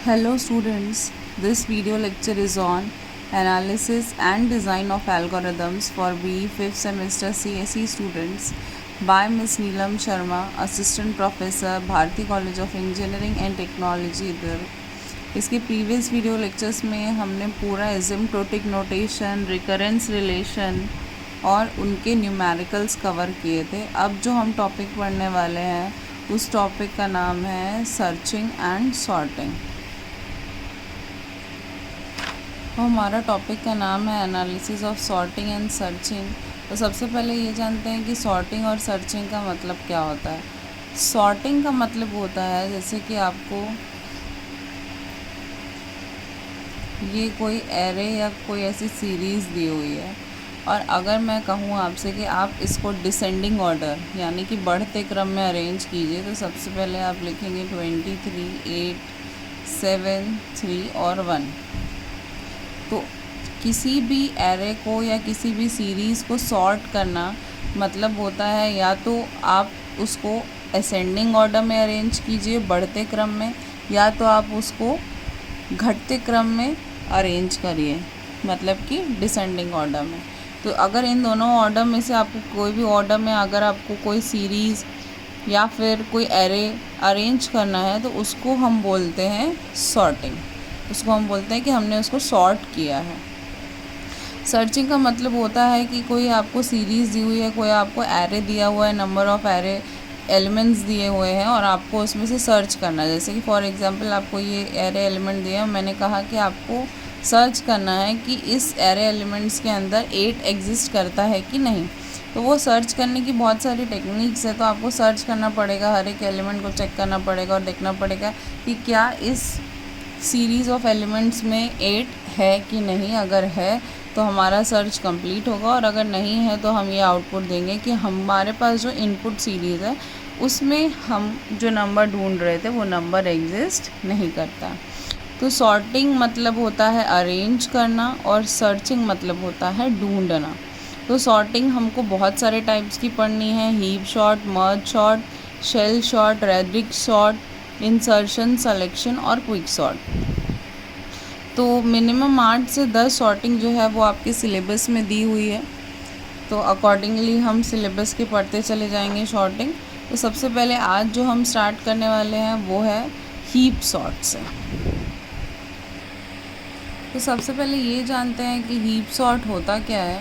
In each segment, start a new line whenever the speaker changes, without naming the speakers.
Hello students, this video lecture is on analysis and design of algorithms for BE 5th semester CSE students by Ms. Neelam Sharma, Assistant Professor, Bharati College of Engineering and Technology दुर्ग। इसके previous video lectures में हमने पूरा asymptotic notation, recurrence relation और उनके numericals cover किए थे। अब जो हम टॉपिक पढ़ने वाले हैं उस टॉपिक का नाम है सर्चिंग एंड सॉर्टिंग। तो हमारा टॉपिक का नाम है analysis of sorting and searching. तो सबसे पहले ये जानते हैं कि सॉर्टिंग और सर्चिंग का मतलब क्या होता है। सॉर्टिंग का मतलब होता है जैसे कि आपको ये कोई एरे या कोई ऐसी सीरीज़ दी हुई है और अगर मैं कहूँ आपसे कि आप इसको डिसेंडिंग ऑर्डर यानी कि बढ़ते क्रम में अरेंज कीजिए, तो सबसे पहले आप लिखेंगे 23, 8, 7, 3 और 1। तो किसी भी एरे को या किसी भी सीरीज़ को सॉर्ट करना मतलब होता है या तो आप उसको असेंडिंग ऑर्डर में अरेंज कीजिए बढ़ते क्रम में, या तो आप उसको घटते क्रम में अरेंज करिए मतलब कि डिसेंडिंग ऑर्डर में। तो अगर इन दोनों ऑर्डर में से आपको कोई भी ऑर्डर में अगर आपको कोई सीरीज़ या फिर कोई एरे अरेंज करना है तो उसको हम बोलते हैं सॉर्टिंग। उसको हम बोलते हैं कि हमने उसको सॉर्ट किया है। सर्चिंग का मतलब होता है कि कोई आपको सीरीज़ दी हुई है, कोई आपको एरे दिया हुआ है, नंबर ऑफ़ एरे एलिमेंट्स दिए हुए हैं और आपको उसमें से सर्च करना है। जैसे कि फॉर एग्जांपल आपको ये एरे एलिमेंट दिया है, मैंने कहा कि आपको सर्च करना है कि इस एरे एलिमेंट्स के अंदर 8 एग्जिस्ट करता है कि नहीं। तो वो सर्च करने की बहुत सारी टेक्निक्स है। तो आपको सर्च करना पड़ेगा, हर एक एलिमेंट को चेक करना पड़ेगा और देखना पड़ेगा कि क्या इस सीरीज़ ऑफ एलिमेंट्स में 8 है कि नहीं। अगर है तो हमारा सर्च कंप्लीट होगा और अगर नहीं है तो हम ये आउटपुट देंगे कि हमारे पास जो इनपुट सीरीज़ है उसमें हम जो नंबर ढूंढ रहे थे वो नंबर एग्जिस्ट नहीं करता। तो सॉर्टिंग मतलब होता है अरेंज करना और सर्चिंग मतलब होता है ढूंढना। तो सॉर्टिंग हमको बहुत सारे टाइप्स की पढ़नी है, heap sort, merge sort, shell sort, radix sort, insertion, selection और क्विक सॉर्ट। तो मिनिमम 8 से 10 सॉर्टिंग जो है वो आपके सिलेबस में दी हुई है। तो अकॉर्डिंगली हम सिलेबस के पढ़ते चले जाएंगे सॉर्टिंग। तो सबसे पहले आज जो हम स्टार्ट करने वाले हैं वो है हीप सॉर्ट से। तो सबसे पहले ये जानते हैं कि हीप सॉर्ट होता क्या है।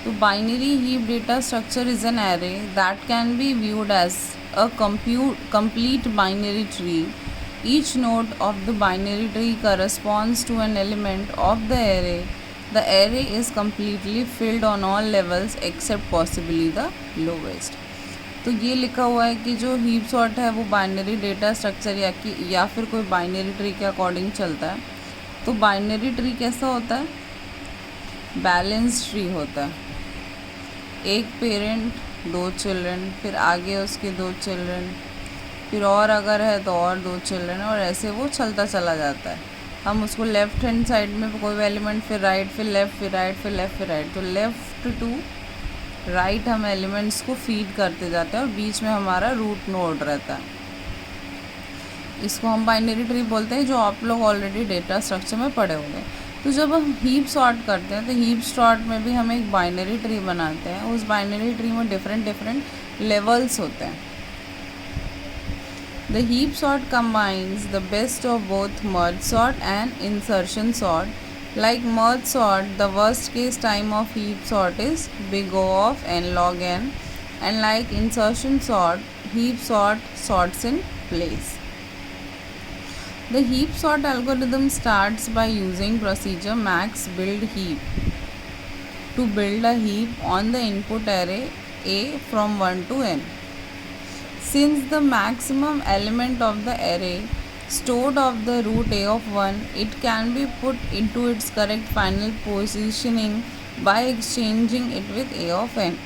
तो binary heap data structure is an array that can be viewed as a complete binary tree. Each node of the binary tree corresponds to an element of the array. The array is completely filled on all levels except possibly the lowest. तो ये लिखा हुआ है कि जो heap sort है वो binary data structure या फिर कोई बाइनरी ट्री के अकॉर्डिंग चलता है। तो बाइनरी ट्री कैसा होता है? बैलेंस ट्री होता है। एक पेरेंट, 2 चिल्ड्रन, फिर आगे उसके 2 चिल्ड्रन, फिर और अगर है तो और 2 चिल्ड्रन, और ऐसे वो चलता चला जाता है। हम उसको लेफ़्ट हैंड साइड में कोई एलिमेंट, फिर राइट, फिर लेफ़्ट, फिर राइट, फिर लेफ़्ट, फिर राइट। तो लेफ़्ट टू राइट हम एलिमेंट्स को फीड करते जाते हैं और बीच में हमारा रूट नोड रहता है। इसको हम बाइनरी ट्री बोलते हैं, जो आप लोग ऑलरेडी डेटा स्ट्रक्चर में पढ़े होंगे। तो जब हम हीप सॉर्ट करते हैं तो हीप सॉर्ट में भी हम एक बाइनरी ट्री बनाते हैं। उस बाइनरी ट्री में डिफरेंट लेवल्स होते हैं। The heap sort combines the best of both merge sort and insertion sort. Like merge sort, the worst case time of heap sort is big O of n log n, and like insertion sort, heap sort sorts in place. The heap sort algorithm starts by using procedure max build heap to build a heap on the input array A from 1 to n. Since the maximum element of the array stored of the root A of 1, it can be put into its correct final positioning by exchanging it with A of n.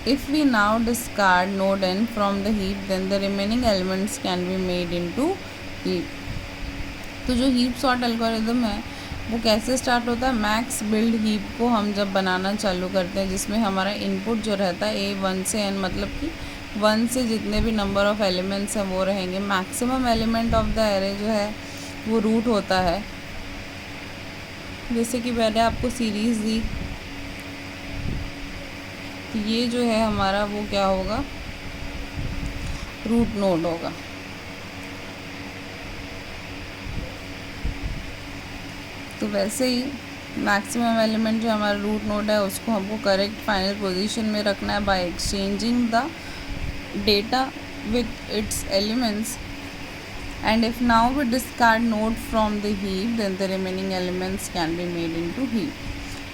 If we now discard node n from the heap, then the remaining elements can be made into heap. तो जो heap sort algorithm है वो कैसे start होता है? Max build heap को हम जब बनाना चालू करते हैं जिसमें हमारा इनपुट जो रहता है A1 से n मतलब कि 1 से जितने भी नंबर ऑफ़ एलिमेंट्स हैं वो रहेंगे। Maximum element of the array जो है वो रूट होता है। जैसे कि मैंने आपको सीरीज़ दी, तो ये जो है हमारा वो क्या होगा, रूट नोड होगा। तो वैसे ही मैक्सिमम एलिमेंट जो हमारा रूट नोड है उसको हमको करेक्ट फाइनल पोजीशन में रखना है by exchanging the data with its elements. And if now we discard node from the heap, then the remaining elements can be made into heap.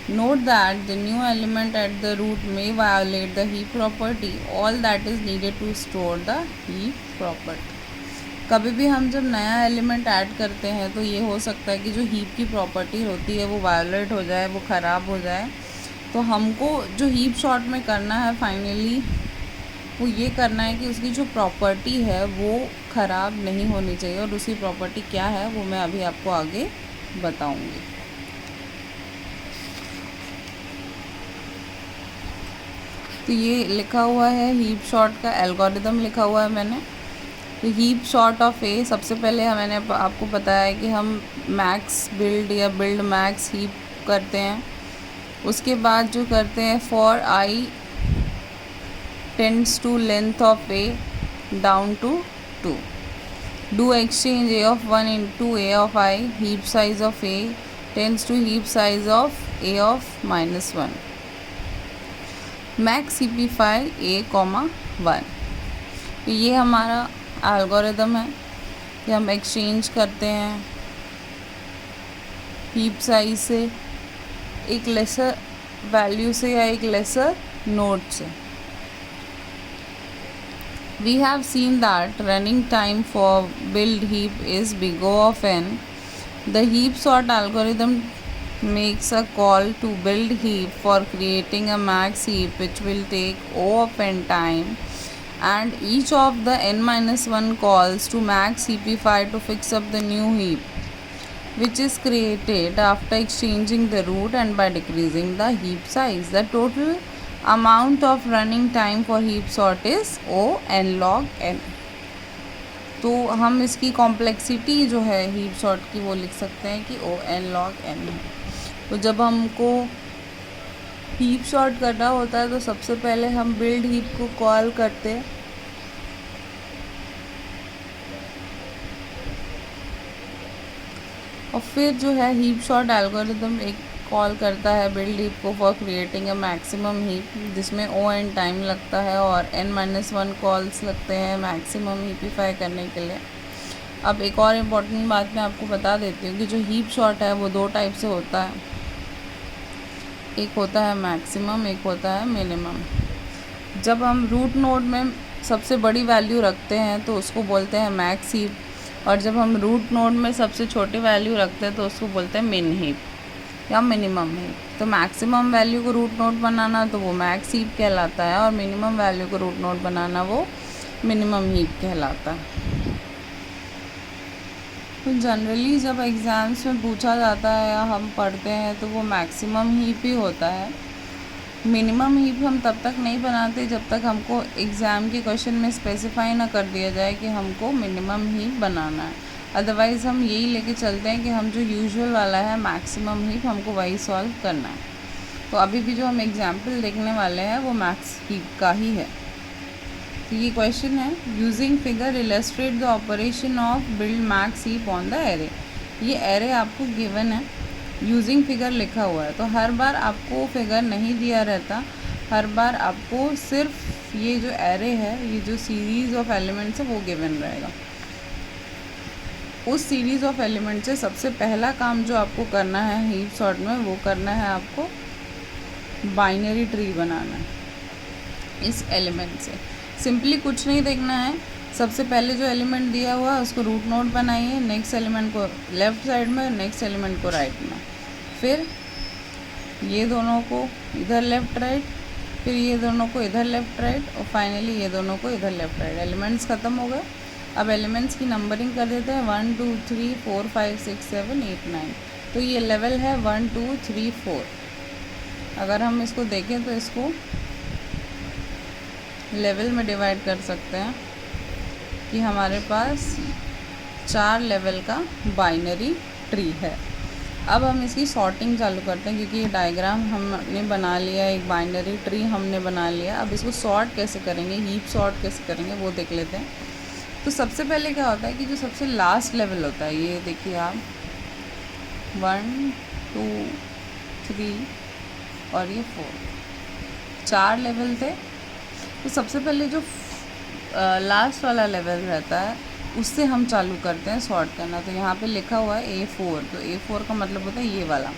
Note that the new element at the root may violate the heap property. All that is needed to store the heap property. कभी भी हम जब नया element add करते हैं तो ये हो सकता है कि जो हीप की प्रॉपर्टी होती है वो वायोलेट हो जाए, वो ख़राब हो जाए। तो हमको जो हीप सॉर्ट में करना है फाइनली वो ये करना है कि उसकी जो प्रॉपर्टी है वो ख़राब नहीं होनी चाहिए, और उसकी प्रॉपर्टी क्या है वो मैं अभी आपको आगे बताऊंगी। तो ये लिखा हुआ है हीप सॉर्ट का एल्गोरिदम लिखा हुआ है मैंने। तो हीप सॉर्ट ऑफ ए, सबसे पहले मैंने आपको बताया है कि हम मैक्स बिल्ड या बिल्ड मैक्स हीप करते हैं। उसके बाद जो करते हैं for I tends to length of a down to 2. Do exchange a of 1 into a of I. Heap size of a tends to heap size of a of minus 1. Max cpify a, 1. तो ये हमारा algorithm है कि हम exchange करते हैं heap size से एक लेसर वैल्यू से या एक लेसर नोड से। We have seen that running time for build heap is big O of n. The heap sort algorithm makes a call to build heap for creating a max heap which will take O of n time, and each of the n minus 1 calls to max heapify to fix up the new heap which is created after exchanging the root and by decreasing the heap size. The total amount of running time for heap sort is O n log n. तो हम इसकी complexity जो है heap sort की वो लिख सकते हैं कि O n log n है। तो जब हमको हीप सॉर्ट करना होता है तो सबसे पहले हम बिल्ड हीप को कॉल करते हैं, और फिर जो है हीप सॉर्ट एल्गोरिदम एक कॉल करता है बिल्ड हीप को for creating a maximum heap, जिसमें ओ एन टाइम लगता है और n-1 कॉल्स लगते हैं मैक्सिमम हीपिफाई करने के लिए। अब एक और इम्पॉर्टेंट बात मैं आपको बता देती हूँ कि जो हीप सॉर्ट है वो 2 टाइप से होता है, एक होता है मैक्सिमम, एक होता है मिनिमम। जब हम रूट नोड में सबसे बड़ी वैल्यू रखते हैं तो उसको बोलते हैं मैक्स हीप, और जब हम रूट नोड में सबसे छोटी वैल्यू रखते हैं तो उसको बोलते हैं मिन हीप या मिनिमम हीप। तो मैक्सिमम वैल्यू को रूट नोड बनाना तो वो मैक्स हीप कहलाता है, और मिनिमम वैल्यू को रूट नोड बनाना वो मिनिमम हीप कहलाता है। तो जनरली जब एग्ज़ाम्स में पूछा जाता है या हम पढ़ते हैं तो वो मैक्सिमम हीप ही होता है। मिनिमम हीप हम तब तक नहीं बनाते जब तक हमको एग्ज़ाम के क्वेश्चन में स्पेसिफाई ना कर दिया जाए कि हमको मिनिमम हीप बनाना है। अदरवाइज़ हम यही लेके चलते हैं कि हम जो यूजुअल वाला है मैक्सिमम हीप हमको वही सॉल्व करना है। तो अभी भी जो हम एग्जाम्पल देखने वाले हैं वो मैक्स हीप का ही है। तो ये क्वेश्चन है, using figure illustrate the operation of build max heap on the array. ये एरे आपको गिवन है, यूजिंग फिगर लिखा हुआ है, तो हर बार आपको फिगर नहीं दिया रहता, हर बार आपको सिर्फ ये जो एरे है, ये जो सीरीज़ ऑफ एलिमेंट्स है वो गिवन रहेगा। उस सीरीज़ ऑफ एलिमेंट से सबसे पहला काम जो आपको करना है हीप सॉर्ट में वो करना है आपको बाइनरी ट्री बनाना है इस एलिमेंट से। सिंपली कुछ नहीं देखना है, सबसे पहले जो एलिमेंट दिया हुआ है उसको रूट नोड बनाइए, नेक्स्ट एलिमेंट को लेफ़्ट साइड में, नेक्स्ट एलिमेंट को राइट में, फिर ये दोनों को इधर लेफ़्ट राइट, फिर ये दोनों को इधर लेफ़्ट राइट, और फाइनली ये दोनों को इधर लेफ़्ट राइट। एलिमेंट्स ख़त्म हो गए। अब एलिमेंट्स की नंबरिंग कर देते हैं 1 2 3 4 5 6 7 8 9। तो ये लेवल है 1 2 3 4। अगर हम इसको देखें तो इसको लेवल में डिवाइड कर सकते हैं कि हमारे पास 4 लेवल का बाइनरी ट्री है। अब हम इसकी सॉर्टिंग चालू करते हैं, क्योंकि ये डायग्राम हमने बना लिया, एक बाइनरी ट्री हमने बना लिया। अब इसको सॉर्ट कैसे करेंगे, हीप सॉर्ट कैसे करेंगे वो देख लेते हैं। तो सबसे पहले क्या होता है कि जो सबसे लास्ट लेवल होता है, ये देखिए आप 1 2 3 और ये 4 लेवल थे। तो सबसे पहले जो लास्ट वाला लेवल रहता है उससे हम चालू करते हैं सॉर्ट करना। तो यहाँ पे लिखा हुआ है A4, तो A4 का मतलब होता है ये वाला।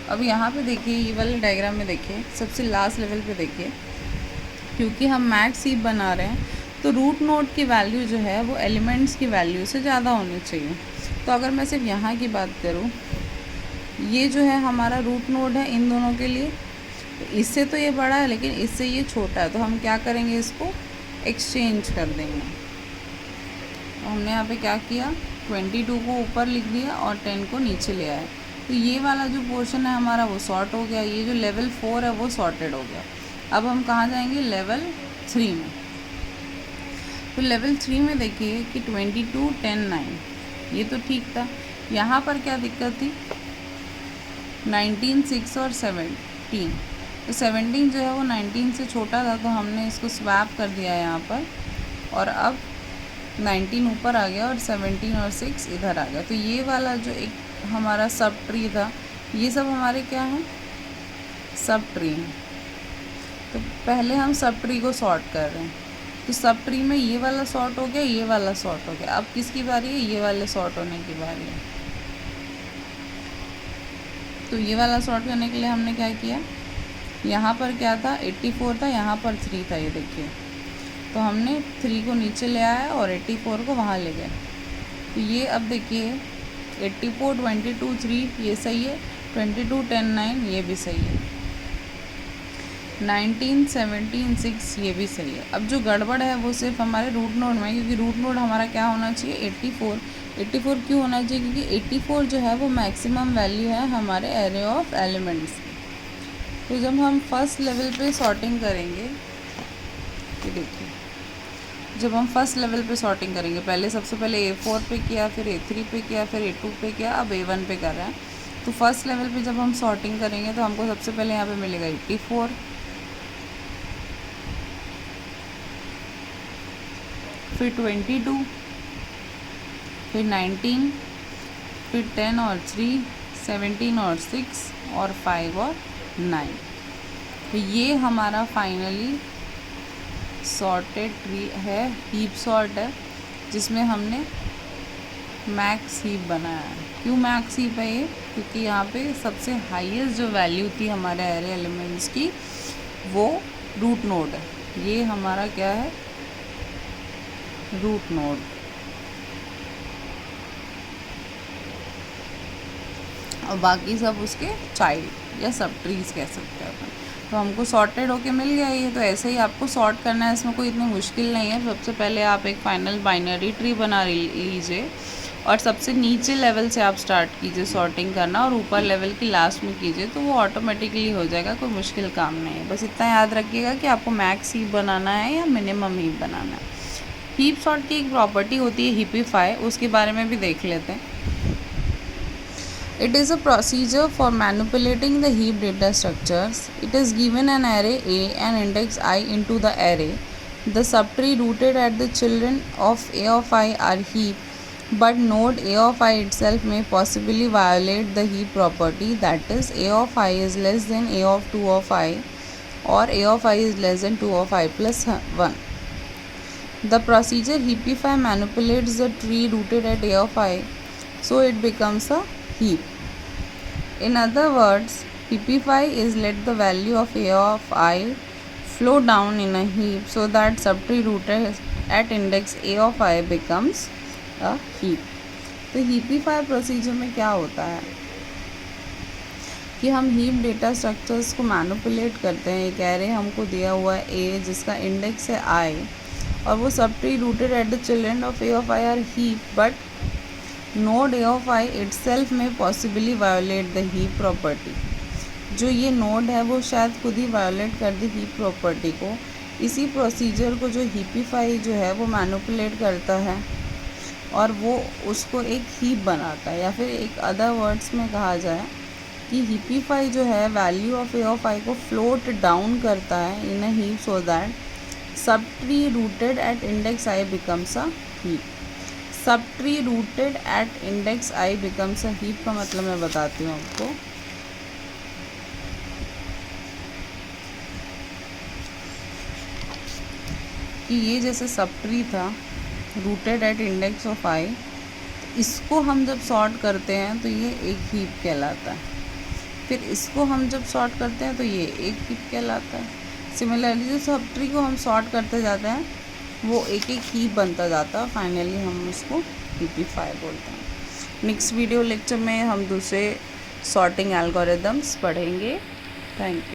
अब यहाँ पे देखिए, ये वाले डायग्राम में देखिए, सबसे लास्ट लेवल पे देखिए, क्योंकि हम मैक्स हीप बना रहे हैं तो रूट नोड की वैल्यू जो है वो एलिमेंट्स की वैल्यू से ज़्यादा होनी चाहिए। तो अगर मैं सिर्फ यहाँ की बात करूँ, ये जो है हमारा रूट नोड है इन दोनों के लिए, तो इससे तो ये बड़ा है लेकिन इससे ये छोटा है। तो हम क्या करेंगे, इसको एक्सचेंज कर देंगे। हमने यहाँ पे क्या किया, 22 को ऊपर लिख दिया और 10 को नीचे ले आए। तो ये वाला जो पोर्शन है हमारा वो सॉर्ट हो गया। ये जो लेवल 4 है वो सॉर्टेड हो गया। अब हम कहाँ जाएंगे, लेवल 3 में। तो लेवल 3 में देखिए कि 22 10 9, ये तो ठीक था। यहाँ पर क्या दिक्कत थी, 19 6 और 17। तो 17 जो है वो 19 से छोटा था, तो हमने इसको स्वैप कर दिया यहाँ पर, और अब 19 ऊपर आ गया और 17 और 6 इधर आ गया। तो ये वाला जो एक हमारा सब ट्री था, ये सब हमारे क्या हैं, सब ट्री हैं। तो पहले हम सब ट्री को सॉर्ट कर रहे हैं। तो सब ट्री में ये वाला सॉर्ट हो गया, ये वाला सॉर्ट हो गया। अब किसकी बारी है, ये वाले सॉर्ट होने की बारी है। तो ये वाला सॉर्ट करने के लिए हमने क्या किया, यहाँ पर क्या था, 84 था, यहाँ पर 3 था, ये देखिए। तो हमने 3 को नीचे ले आया और 84 को वहाँ ले गए। तो ये अब देखिए 84 22 3 ये सही है, 22 10 9 ये भी सही है, 19 17 6 ये भी सही है। अब जो गड़बड़ है वो सिर्फ हमारे रूट नोड में, क्योंकि रूट नोड हमारा क्या होना चाहिए, 84। 84 क्यों होना चाहिए, क्योंकि 84 जो है वो मैक्सिमम वैल्यू है हमारे एरे ऑफ एलिमेंट्स की। तो जब हम फर्स्ट लेवल पे सॉर्टिंग करेंगे, ये देखिए, जब हम फर्स्ट लेवल पे सॉर्टिंग करेंगे, पहले सबसे पहले A4 पे किया, फिर A3 पे किया, फिर A2 पे किया, अब A1 पे कर रहे हैं। तो फर्स्ट लेवल पे जब हम सॉर्टिंग करेंगे तो हमको सबसे पहले यहाँ पे मिलेगा 84, फिर 22, फिर 19, फिर 10 और 3, 17 और 6 और 5 और 9। तो ये हमारा फाइनली सॉर्टेड ट्री है, हीप सॉर्ट है, जिसमें हमने मैक्स हीप बनाया है। क्यों मैक्स हीप है ये, क्योंकि यहाँ पे सबसे हाईएस्ट जो वैल्यू थी हमारे एरे एलिमेंट्स की वो रूट नोड है। ये हमारा क्या है, रूट नोड। और बाकी सब उसके चाइल्ड या सब ट्रीज कह सकते हैं अपन। तो हमको सॉर्टेड होके मिल गया ये। तो ऐसे ही आपको सॉर्ट करना है, इसमें कोई इतनी मुश्किल नहीं है। सबसे पहले आप एक फाइनल बाइनरी ट्री बना लीजिए और सबसे नीचे लेवल से आप स्टार्ट कीजिए सॉर्टिंग करना, और ऊपर लेवल की लास्ट में कीजिए, तो वो ऑटोमेटिकली हो जाएगा। कोई मुश्किल काम नहीं है। बस इतना याद रखिएगा कि आपको मैक्स हीप बनाना है या मिनिमम हीप बनाना है। हीप सॉर्ट की एक प्रॉपर्टी होती है हीपिफाई, उसके बारे में भी देख लेते हैं। It is a procedure for manipulating the heap data structures. It is given an array A and index I into the array. The subtree rooted at the children of A of I are heap, but node A of I itself may possibly violate the heap property, that is A of I is less than A of 2 of I, or A of I is less than 2 of I plus 1. The procedure heapify manipulates the tree rooted at A of I, so it becomes a heap. In other words, heapify is let the value of A of I flow down in a heap so that subtree rooted at index A of I becomes a heap. तो heapify procedure में क्या होता है कि हम heap data structures को manipulate करते हैं। एक एरे हमको दिया हुआ है A जिसका इंडेक्स है I, और वो subtree rooted at the children of A of I are heap, but node A of I itself में possibly violate the heap property. जो ये नोड है वो शायद खुद ही वायोलेट कर दी हीप प्रॉपर्टी को, इसी प्रोसीजर को जो हीपीफाई जो है वो मैनिपुलेट करता है और वो उसको एक हीप बनाता है, या फिर एक अदर वर्ड्स में कहा जाए कि हीपीफाई जो है value of A of I को फ्लोट डाउन करता है in a heap so that subtree rooted at index I becomes a heap. Subtree rooted at index I becomes a heap का मतलब मैं बताती हूँ आपको। कि ये जैसे सब ट्री था रूटेड एट इंडेक्स ऑफ आई, इसको हम जब सॉर्ट करते हैं तो ये एक हीप कहलाता है। फिर इसको हम जब सॉर्ट करते हैं तो ये एक हीप कहलाता है। सिमिलरली जो सब ट्री को हम सॉर्ट करते जाते हैं वो एक एक हीप बनता जाता है, फाइनली हम उसको हीपीफाई बोलते हैं। नेक्स्ट वीडियो लेक्चर में हम दूसरे सॉर्टिंग एल्गोरिदम्स पढ़ेंगे। Thank you.